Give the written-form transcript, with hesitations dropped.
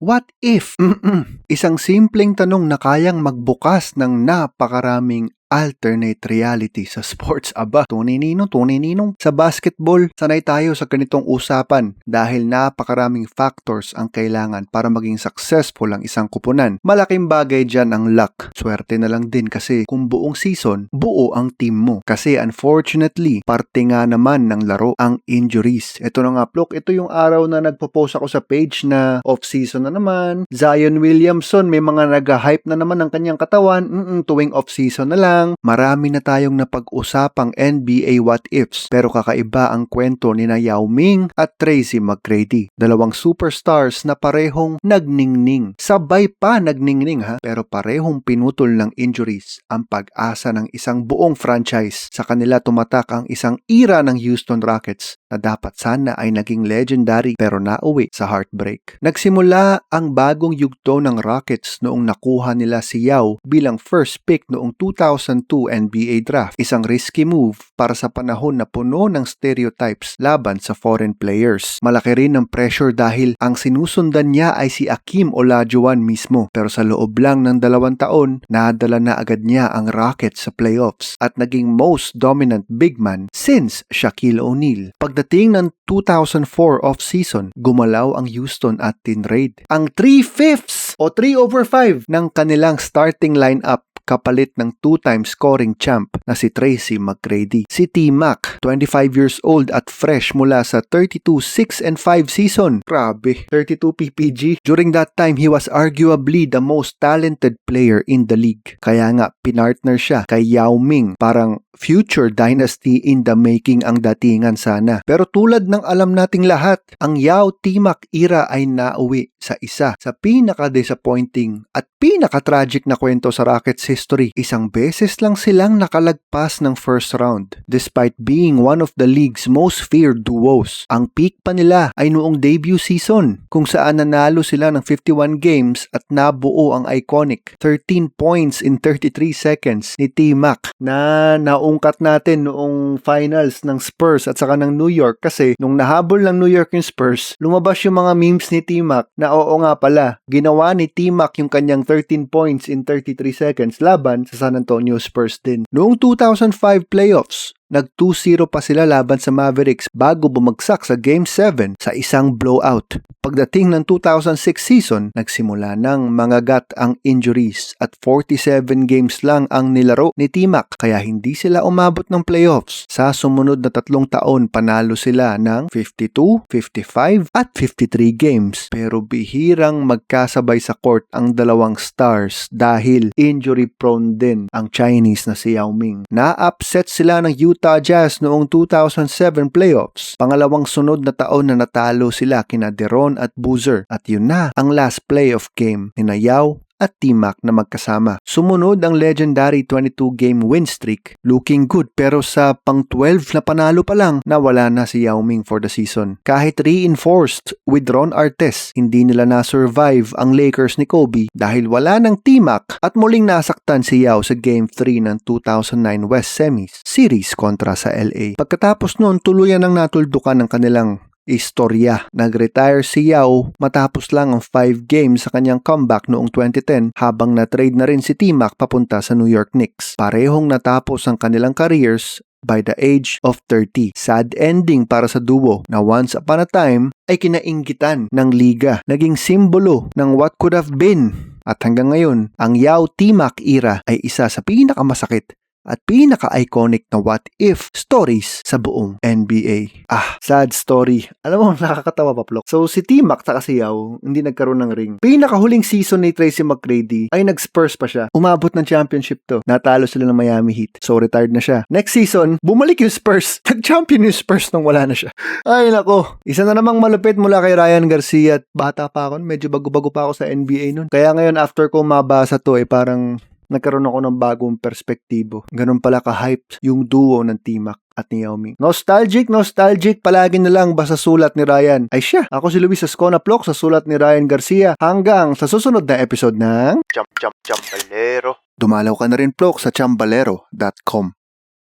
What if? Isang simpleng tanong na kayang magbukas ng napakaraming alternate reality sa sports. Aba, tunay ninong. Sa basketball, sanay tayo sa ganitong usapan dahil napakaraming factors ang kailangan para maging successful ang isang kupunan. Malaking bagay dyan ang luck. Swerte na lang din kasi kung buong season, buo ang team mo. Kasi unfortunately, parte nga naman ng laro ang injuries. Ito na nga, Plok, ito yung araw na nagpo-post ako sa page na off-season na naman. Zion Williamson, may mga nag-hype na naman ng kanyang katawan. Tuwing off-season na lang. Marami na tayong napag-usapang NBA what-ifs pero kakaiba ang kwento ni Yao Ming at Tracy McGrady. Dalawang superstars na parehong nagningning. Sabay pa nagningning pero parehong pinutol ng injuries ang pag-asa ng isang buong franchise. Sa kanila tumatak ang isang era ng Houston Rockets na dapat sana ay naging legendary pero nauwi sa heartbreak. Nagsimula ang bagong yugto ng Rockets noong nakuha nila si Yao bilang first pick noong 2002 NBA draft. Isang risky move para sa panahon na puno ng stereotypes laban sa foreign players. Malaki rin ang pressure dahil ang sinusundan niya ay si Akeem Olajuwon mismo. Pero sa loob lang ng 2 taon, nadala na agad niya ang Rockets sa playoffs at naging most dominant big man since Shaquille O'Neal. Pagdating ng 2004 off-season, gumalaw ang Houston at tinrade ang 3/5 o 3/5 ng kanilang starting lineup kapalit ng 2-time scoring champ na si Tracy McGrady. Si T-Mac, 25 years old at fresh mula sa 32-6-5 season. Grabe, 32 PPG. During that time, he was arguably the most talented player in the league. Kaya nga, pinartner siya kay Yao Ming. Parang future dynasty in the making ang datingan sana. Pero tulad ng alam nating lahat, ang Yao T-Mac era ay nauwi sa isa sa pinaka-disappointing at pinaka-tragic na kwento sa Rockets history. Isang beses lang silang nakalagpas ng first round despite being one of the league's most feared duos. Ang peak pa nila ay noong debut season kung saan nanalo sila ng 51 games at nabuo ang iconic 13 points in 33 seconds ni T-Mac na naungkat natin noong finals ng Spurs at saka ng New York kasi nung nahabol ng New York yung Spurs, lumabas yung mga memes ni T-Mac na oo nga pala, ginawa ni T-Mac yung kanyang 13 points in 33 seconds laban sa San Antonio Spurs din. Noong 2005 playoffs, nag 2-0 pa sila laban sa Mavericks bago bumagsak sa Game 7 sa isang blowout. Pagdating ng 2006 season, nagsimula ng mangagat ang injuries at 47 games lang ang nilaro ni T-Mac kaya hindi sila umabot ng playoffs. Sa sumunod na 3 taon, panalo sila ng 52, 55 at 53 games. Pero bihirang magkasabay sa court ang dalawang stars dahil injury prone din ang Chinese na si Yao Ming. Na-upset sila ng Utah Jazz noong 2007 playoffs. Pangalawang sunod na taon na natalo sila kina Deron at Boozer at yun na ang last playoff game ni Yao at T-Mac na magkasama. Sumunod ang legendary 22-game win streak. Looking good pero sa pang-12 na panalo pa lang, nawala na si Yao Ming for the season. Kahit reinforced with Ron Artest, hindi nila na-survive ang Lakers ni Kobe dahil wala ng T-Mac at muling nasaktan si Yao sa Game 3 ng 2009 West Semis series kontra sa LA. Pagkatapos noon, tuluyan ang natuldukan ng kanilang istorya. Nag-retire si Yao matapos lang ang 5 games sa kanyang comeback noong 2010 habang na-trade na rin si T-Mac papunta sa New York Knicks. Parehong natapos ang kanilang careers by the age of 30. Sad ending para sa duo na once upon a time ay kinainggitan ng liga. Naging simbolo ng what could have been. At hanggang ngayon, ang Yao T-Mac era ay isa sa pinakamasakit at pinaka-iconic na what-if stories sa buong NBA. Sad story. Alam mo, nakakatawa pa, Plok. So, si T-Mac at si Yao, hindi nagkaroon ng ring. Pinakahuling season ni Tracy McGrady ay nag-Spurs pa siya. Umabot ng championship to. Natalo sila ng Miami Heat. So, retired na siya. Next season, bumalik yung Spurs. Nag-champion yung Spurs nung wala na siya. Ay, nako. Isa na namang malupit mula kay Ryan Garcia. At bata pa ako. Medyo bago-bago pa ako sa NBA nun. Kaya ngayon, after ko mabasa to, parang nagkaroon ako ng bagong perspektibo. Ganun pala ka-hyped yung duo ng T-Mac at ni Yao Ming. Nostalgic, palagi na lang basta sulat ni Ryan. Ay siya, ako si Luis Ascona Plok sa sulat ni Ryan Garcia. Hanggang sa susunod na episode ng Chambalero. Dumalaw ka na rin, Plok, sa chambalero.com.